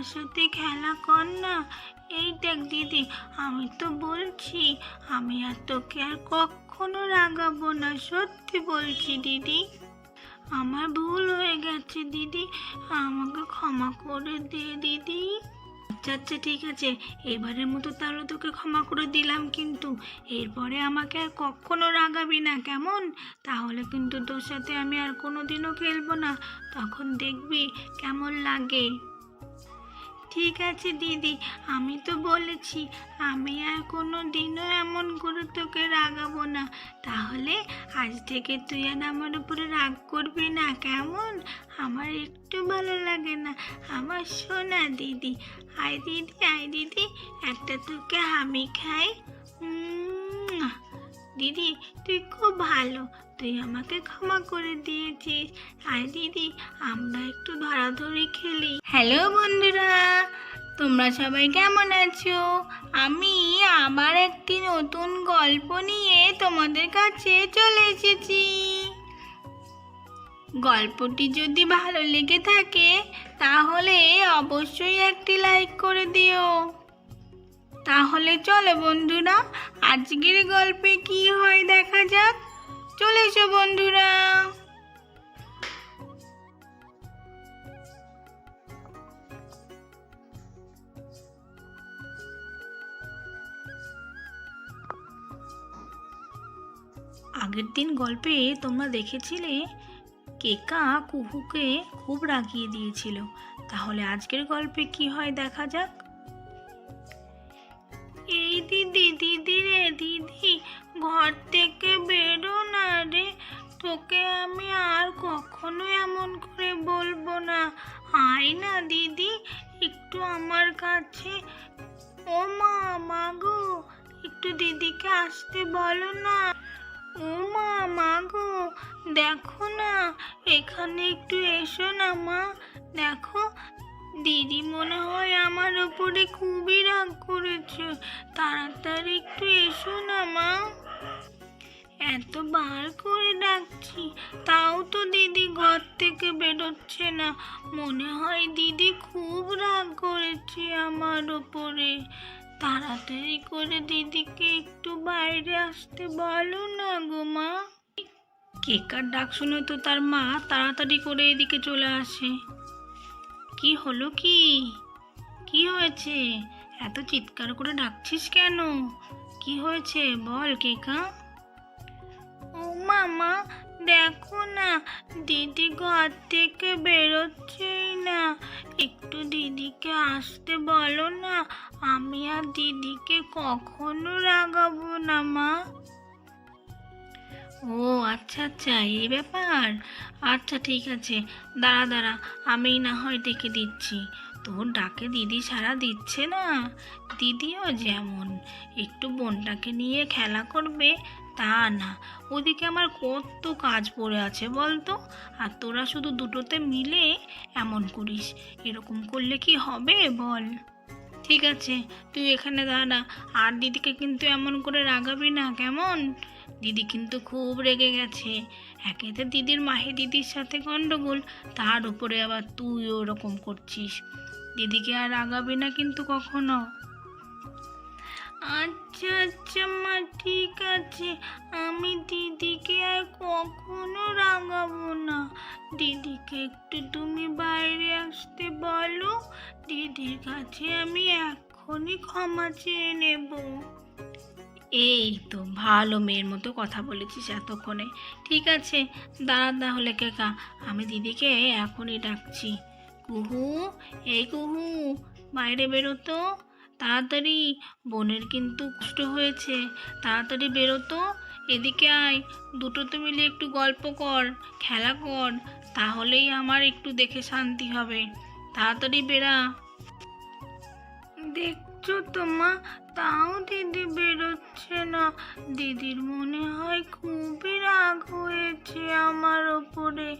আমার সাথে খেলা কর না। এই দেখ দিদি, আমি তো বলছি আমি আর তোকে আর কখনো রাগাবো না, সত্যি বলছি দিদি। আমার ভুল হয়ে গেছে দিদি, আমাকে ক্ষমা করে দে দিদি। আচ্ছা আচ্ছা ঠিক আছে, এবারের মতো তাহলে তোকে ক্ষমা করে দিলাম, কিন্তু এরপরে আমাকে আর কখনো রাগাবি না, কেমন? তাহলে কিন্তু তোর সাথে আমি আর কোনোদিনও খেলবো না, তখন দেখবি কেমন লাগে। ঠিক আছে দিদি, আমি তো বলেছি আমি আর কোনো দিনও এমন করে তোকে রাগাবো না। তাহলে আজ থেকে তুই আর আমার উপরে রাগ করবি না, কেমন? আমার একটু ভালো লাগে না আমার সোনা দিদি। আয় দিদি, আয় দিদি, একটা তোকে আমি খাই। দিদি তুই খুব ভালো, তুই আমাকে ক্ষমা করে দিয়েছিস। আয় দিদি, আমরা একটু ধরাধরি খেলি। হ্যালো বন্ধুরা, তোমরা সবাই কেমন আছো? আমি আবার একটি নতুন গল্প নিয়ে তোমাদের কাছে চলে এসেছি। গল্পটি যদি ভালো লেগে থাকে তাহলে অবশ্যই একটি লাইক করে দিও। তাহলে চলো বন্ধুরা, আজকের গল্পে কি হয় দেখা যাক। চলে এসো বন্ধুরা। আগের দিন গল্পে তোমরা দেখেছিলে কেকা কুহুকে খুব রাগিয়ে দিয়েছিল। তাহলে আজকের গল্পে কি হয় দেখা যাক। এই দিদি, দিদি রে দিদি, ঘর থেকে বেরো না রে, তোকে আমি আর কখনো এমন করে বলবো না। আয় না দিদি, একটু আমার কাছে। ও মা, মা গো, একটু দিদিকে আসতে বলো না। ও মা, মা গো, দেখো না, এখানে একটু এসো না মা। দেখো দিদি মনে হয় আমার ওপরে খুবই রাগ করেছে, তাড়াতাড়ি একটু এসো না মা। এতবার করে ডাকছি, তাও তো দিদি ঘর থেকে বেরোচ্ছে না। মনে হয় দিদি খুব রাগ করেছে আমার ওপরে। তাড়াতাড়ি করে দিদিকে একটু বাইরে আসতে বলো না গো মা। কেকার ডাক শুনে তো তার মা তাড়াতাড়ি করে এদিকে চলে আসে। কি হলো, কি কি হয়েছে? এত চিৎকার করে ডাকছিস কেন? কি হয়েছে বল কেকা। ও মামা, দেখো না, দিদি ঘর থেকে বেরোচ্ছেই না। একটু দিদিকে আসতে বলো না, আমি আর দিদিকে কখনো রাগাবো না মা। ও আচ্ছা আচ্ছা, এই ব্যাপার। আচ্ছা ঠিক আছে, দাঁড়া দাঁড়া, আমি না হয় ডেকে দিচ্ছি। তোর ডাকে দিদি সাড়া দিচ্ছে না। দিদিও যেমন একটু বোনটাকে নিয়ে খেলা করবে তা না, ওদিকে আমার কত কাজ পড়ে আছে বলতো। আর তোরা শুধু দুটোতে মিলে এমন করিস, এরকম করলে কি হবে বল। ঠিক আছে, তুই এখানে দাঁড়া, আর দিদিকে কিন্তু এমন করে রাগাবি না, কেমন? দিদি কিন্তু খুব রেগে গেছে। একেতে দিদির মাহি দিদির সাথে গন্ডগোল, তার উপরে আবার তুই ওরকম করছিস। দিদিকে আর রাগাবি না কিন্তু কখনো। আচ্ছা আচ্ছা মা, ঠিক আছে, আমি দিদিকে আর কখনো রাগাবো না। দিদিকে একটু তুমি বাইরে আসতে বলো, দিদির কাছে আমি এখনই ক্ষমা চেয়ে নেব। এই তো ভালো মেয়ের মতো কথা বলেছিস এতক্ষণে। ঠিক আছে, দাঁড়া তাহলে কেকা, আমি দিদিকে এখনই ডাকছি। কুহু, এই কুহু, বাইরে বেরো তো তাড়াতাড়ি, বোনের কিন্তু কষ্ট হয়েছে। তাড়াতাড়ি বেরো তো, এদিকে আয়, দুটোতে মিলে একটু গল্প কর, খেলা কর, তাহলেই আমার একটু দেখে শান্তি হবে। তাড়াতাড়ি বেরা। দেখছো তো মা, তাও দিদি বেরোচ্ছে না। দিদির মনে হয় খুবই রাগ হয়েছে আমার ওপরে।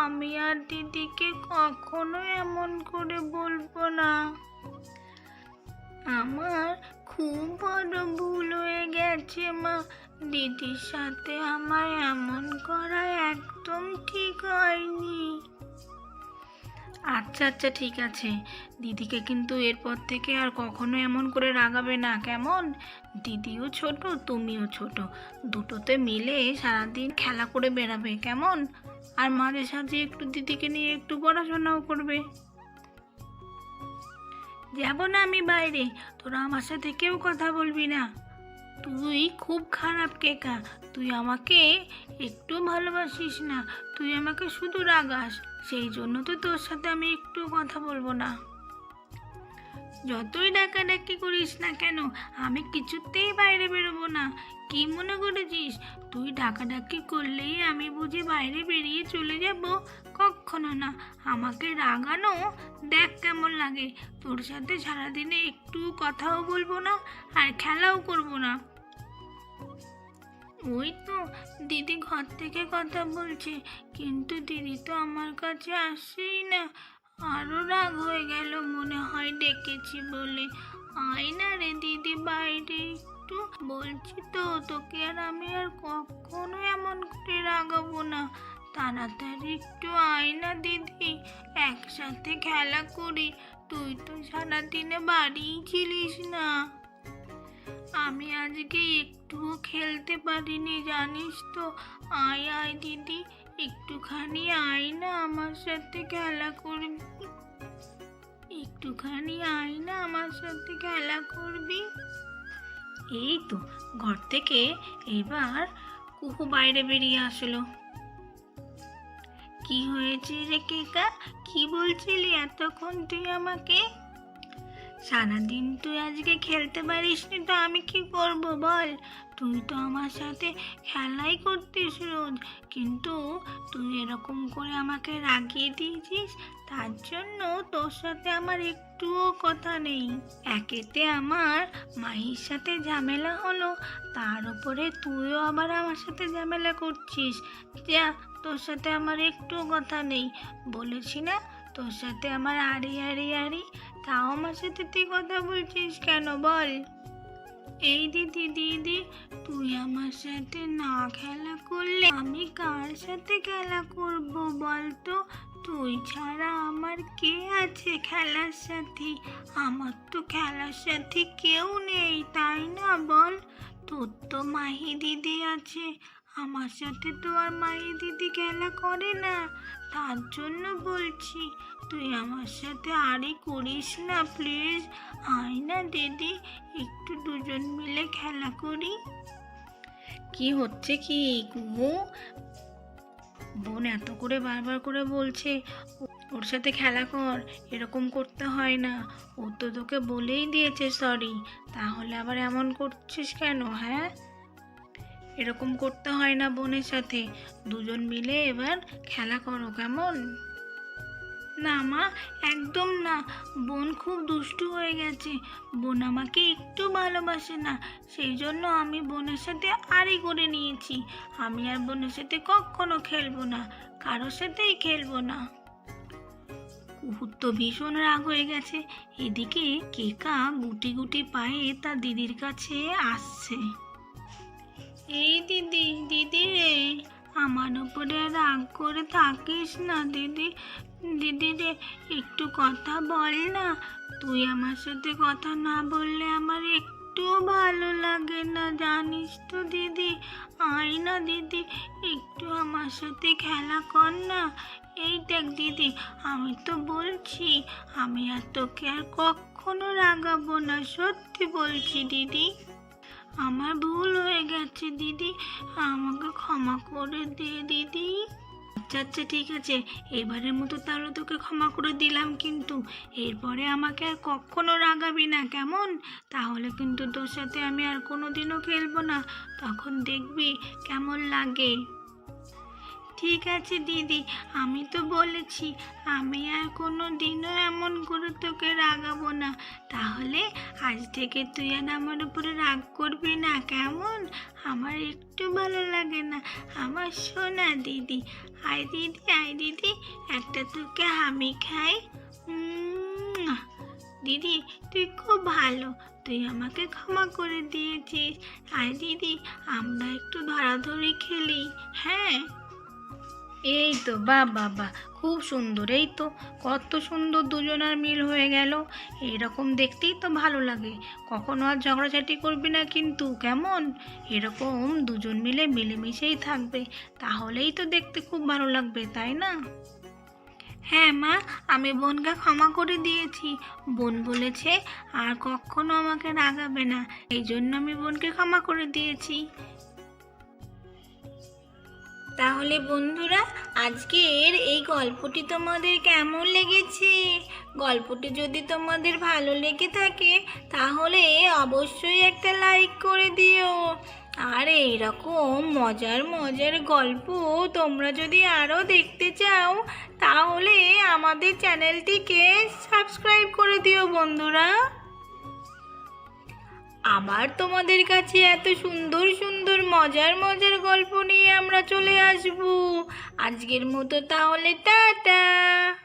আমি আর দিদিকে কখনো এমন করে বলবো না। আমার খুব বড় ভুল হয়ে গেছে মা, দিদির সাথে আমার এমন করা একদম ঠিক হয়নি। আচ্ছা আচ্ছা, ঠিক আছে। দিদিকে কিন্তু এরপর থেকে আর কখনো এমন করে রাগাবে না, কেমন? দিদিও ছোট, তুমিও ছোট, দুটোতে মিলে সারাদিন খেলা করে বেড়াবে, কেমন? আর মাঝে সাঝে একটু দিদিকে নিয়ে একটু পড়াশোনাও করবে। যাব না আমি বাইরে, তোরা আমার সাথে কেউ কথা বলবি না। তুই খুব খারাপ কেকা, তুই আমাকে একটু ভালোবাসিস না, তুই আমাকে শুধু রাগাস, সেই জন্য তো তোর সাথে আমি একটু কথা বলবো না। যতই ডাকাডাকি করিস না কেন, আমি কিছুতেই বাইরে বেরোবো না। কি মনে করেছিস তুই ডাকাডাকি করলেই আমি বুঝি বাইরে বেরিয়ে চলে যাব? কখনো না। আমাকে রাগানো দেখ কেমন লাগে। তোর সাথে সারাদিনে একটু কথাও বলবো না, আর খেলাও করবো না। ওই তো দিদি ঘর থেকে কথা বলছে, কিন্তু দিদি তো আমার কাছে আসেই না। আরো রাগ হয়ে গেল মনে হয় ডেকেছি বলে। আয় না রে দিদি বাইরে একটু, বলছি তো তোকে আর আমি আর কখনো এমন করে রাগাবো না। তাড়াতাড়ি একটু আয় না দিদি, একসাথে খেলা করি। তুই তো সারাদিনে বাড়িই ছিলিস না। আমি আজকে একটুও খেলতে পারিনি জানিস তো। আয় আয় দিদি, একটুখানি আয় না আমার সাথে খেলা করবি। একটুখানি আয় না আমার সাথে খেলা করবি। এই তো ঘর থেকে এবার কুহু বাইরে বেরিয়ে আসলো। কি হয়েছে রে কেকা, কি বলছিলি এতক্ষণ তুই আমাকে? সারাদিন তুই আজকে খেলতে পারিসনি তো আমি কি করব বল? তুই তো আমার সাথে খেলাই করতিস রোজ, কিন্তু তুই এরকম করে আমাকে রাগিয়ে দিয়েছিস, তার জন্য তোর সাথে আমার একটুও কথা নেই। একেতে আমার মাহির সাথে ঝামেলা হলো, তার উপরে তুইও আবার আমার সাথে ঝামেলা করছিস। যা, তোর সাথে আমার একটুও কথা নেই। বলেছি না তোর সাথে আমার আড়ি আড়ি আড়ি, তাও আমার সাথে তুই কথা বলছিস কেন বল? এই দিদি দিদি, তুই আমার সাথে না খেলা করলে আমি কার সাথে খেলা করব বল তো? তুই ছাড়া আমার কে আছে খেলার সাথী? আমার তো খেলার সাথী কেউ নেই, তাই না বল? তোর তো মাহি দিদি আছে, আমার সাথে তো আর মাহি দিদি খেলা করে না। তার জন্য বলছি তুই আমার সাথে আড়ি করিস না প্লিজ। আয় না দিদি, একটু দুজন মিলে খেলা করি। কি হচ্ছে কি কুহু? বোন এত করে বারবার করে বলছে ওর সাথে খেলা কর, এরকম করতে হয় না। ও তো তোকে বলেই দিয়েছে সরি, তাহলে আবার এমন করছিস কেন? হ্যাঁ, এরকম করতে হয় না বোনের সাথে। দুজন মিলে এবার খেলা করো, কেমন? না মা, একদম না। বোন খুব দুষ্টু হয়ে গেছে, বোন আমাকে একটু ভালোবাসে না, সেই জন্য আমি বোনের সাথে আড়ি করে নিয়েছি। আমি আর বোনের সাথে কখনো খেলবো না, কারোর সাথেই খেলবো না। কুহুর তো ভীষণ রাগ হয়ে গেছে। এদিকে কেকা গুটি গুটি পায়ে তার দিদির কাছে আসছে। এই দিদি, দিদি রে, আমার উপরে রাগ করে থাকিস না দিদি। দিদি রে, একটু কথা বল না। তুই আমার সাথে কথা না বললে আমার একটুও ভালো লাগে না, জানিস তো দিদি। আয় না দিদি, একটু আমার সাথে খেলা কর না। এই দেখ দিদি, আমি তো বলছি আমি আর তোকে আর কখনো রাগাবো না, সত্যি বলছি দিদি। আমার ভুল হয়ে গেছে দিদি, আমাকে ক্ষমা করে দে দিদি। আচ্ছা আচ্ছা, ঠিক আছে, এবারের মতো তাহলে তোকে ক্ষমা করে দিলাম, কিন্তু এরপরে আমাকে আর কখনো রাগাবি না, কেমন? তাহলে কিন্তু তোর সাথে আমি আর কোনোদিনও খেলবো না, তখন দেখবি কেমন লাগে। ঠিক আছে দিদি, আমি তো বলেছি আমি আর কোনো দিনও এমন করে তোকে রাগাবো না। তাহলে আজ থেকে তুই আর আমার উপরে রাগ করবি না, কেমন? আমার একটু ভালো লাগে না আমার সোনা দিদি। আয় দিদি, আয় দিদি, একটা তোকে আমি খাই। দিদি তুই খুব ভালো, তুই আমাকে ক্ষমা করে দিয়েছিস। আয় দিদি, আমরা একটু ধরাধরি খেলি, হ্যাঁ? এই তো বাহ বাহ বাহ, খুব সুন্দর। এই তো কত সুন্দর দুজনার মিল হয়ে গেল। এরকম দেখতেই তো ভালো লাগে। কখনো আর ঝগড়াঝাটি করবি না কিন্তু, কেমন? এরকম দুজন মিলে মিলেমিশেই থাকবে, তাহলেই তো দেখতে খুব ভালো লাগবে, তাই না? হ্যাঁ মা, আমি বোনকে ক্ষমা করে দিয়েছি। বোন বলেছে আর কখনো আমাকে রাগাবে না, এই জন্য আমি বোনকে ক্ষমা করে দিয়েছি। তাহলে বন্ধুরা, আজকের এই গল্পটি তোমাদের কেমন লেগেছে? গল্পটি যদি তোমাদের ভালো লেগে থাকে তাহলে অবশ্যই একটা লাইক করে দিও। আর এইরকম মজার মজার গল্প তোমরা যদি আরও দেখতে চাও তাহলে আমাদের চ্যানেলটিকে সাবস্ক্রাইব করে দিও বন্ধুরা। আবার তোমাদের কাছে এত সুন্দর সুন্দর মজার মজার গল্প নিয়ে আমরা চলে আসব। আজকের মতো তাহলে টাটা।